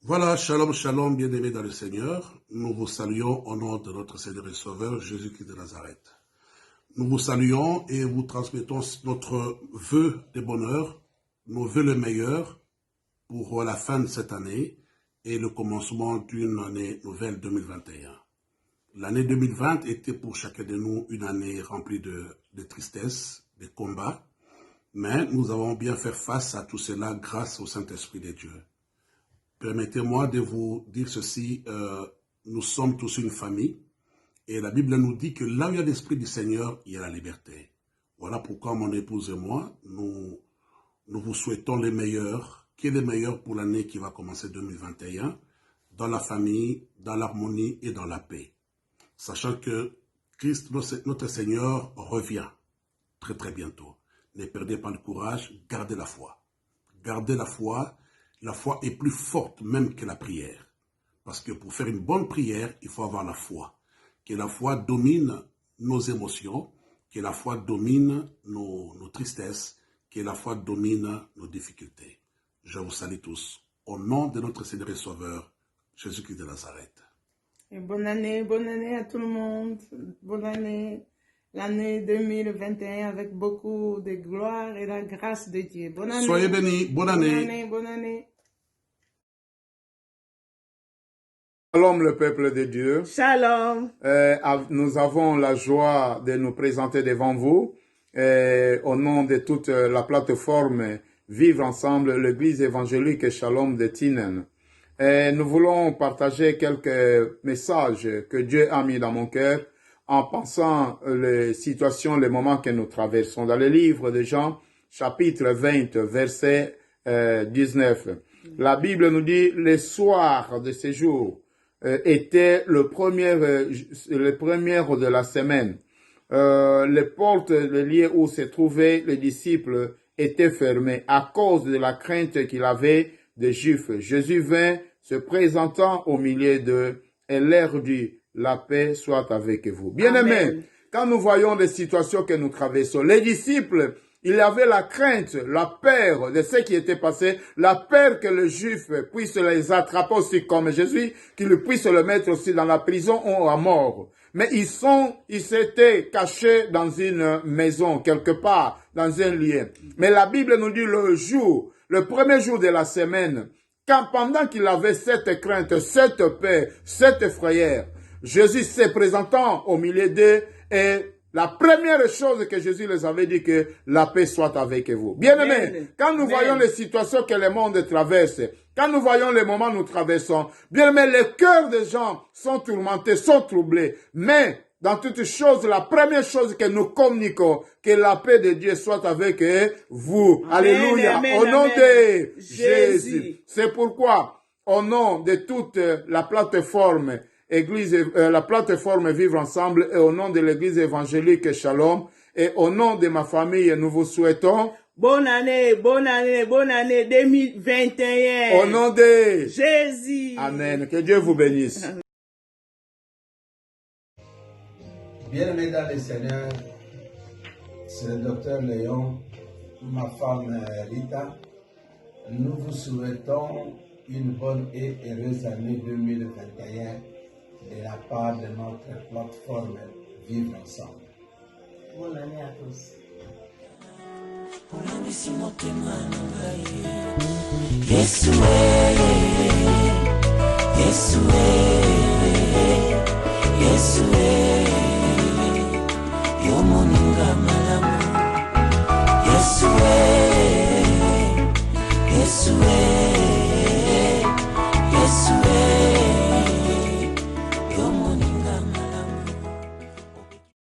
Voilà, shalom, shalom, bien-aimés dans le Seigneur. Nous vous saluons au nom de notre Seigneur et Sauveur, Jésus-Christ de Nazareth. Nous vous saluons et vous transmettons notre vœu de bonheur, nos vœux le meilleur pour la fin de cette année et le commencement d'une année nouvelle 2021. L'année 2020 était pour chacun de nous une année remplie de tristesse, de combats, mais nous avons bien fait face à tout cela grâce au Saint-Esprit de Dieu. Permettez-moi de vous dire ceci, nous sommes tous une famille et la Bible nous dit que là où il y a l'Esprit du Seigneur, il y a la liberté. Voilà pourquoi mon épouse et moi, nous vous souhaitons le meilleur, qui est le meilleur pour l'année qui va commencer 2021, dans la famille, dans l'harmonie et dans la paix. Sachant que Christ, notre Seigneur, revient très très bientôt. Ne perdez pas le courage, gardez la foi. Gardez la foi. La foi est plus forte même que la prière. Parce que pour faire une bonne prière, il faut avoir la foi. Que la foi domine nos émotions, que la foi domine nos tristesses, que la foi domine nos difficultés. Je vous salue tous. Au nom de notre Seigneur et Sauveur, Jésus-Christ de Nazareth. Et bonne année à tout le monde. Bonne année. L'année 2021 avec beaucoup de gloire et la grâce de Dieu. Bonne année. Soyez bénis. Bonne année. Bonne année. Shalom le peuple de Dieu. Shalom. Nous avons la joie de nous présenter devant vous au nom de toute la plateforme Vivre Ensemble, l'église évangélique Shalom de Tinen. Nous voulons partager quelques messages que Dieu a mis dans mon cœur en pensant les situations, les moments que nous traversons. Dans le livre de Jean, chapitre 20, verset 19, la Bible nous dit « Le soir de ce jour était le premier de la semaine. Les portes, les lieux où se trouvaient les disciples étaient fermées à cause de la crainte qu'il avait des Juifs. Jésus vint se présentant au milieu d'eux et leur dit « La paix soit avec vous. » Bien-aimés, quand nous voyons les situations que nous traversons, les disciples, il y avait la crainte, la peur de ce qui était passé, la peur que les Juifs puissent les attraper aussi comme Jésus, qu'ils puissent le mettre aussi dans la prison ou à mort. Mais ils s'étaient cachés dans une maison, quelque part, dans un lieu. Mais la Bible nous dit le premier jour de la semaine, quand pendant qu'il avait cette crainte, cette peur, cette frayeur, Jésus s'est présentant au milieu d'eux et la première chose que Jésus les avait dit que la paix soit avec vous. Bien-aimés, quand nous voyons les situations que le monde traverse, quand nous voyons les moments que nous traversons, bien-aimés, les cœurs des gens sont tourmentés, sont troublés. Mais, dans toutes choses, la première chose que nous communiquons, que la paix de Dieu soit avec vous. Amen, alléluia. Amen, au nom de Jésus. C'est pourquoi, au nom de toute la plateforme la plateforme Vivre Ensemble et au nom de l'église évangélique Shalom et au nom de ma famille, nous vous souhaitons bonne année 2021. Au nom de Jésus. Amen. Que Dieu vous bénisse. Bien-aimés dans le Seigneur, c'est le docteur Léon, ma femme Rita. Nous vous souhaitons une bonne et heureuse année 2021. de la part de notre plateforme Vivre Ensemble. Bonne année à tous. Yesue,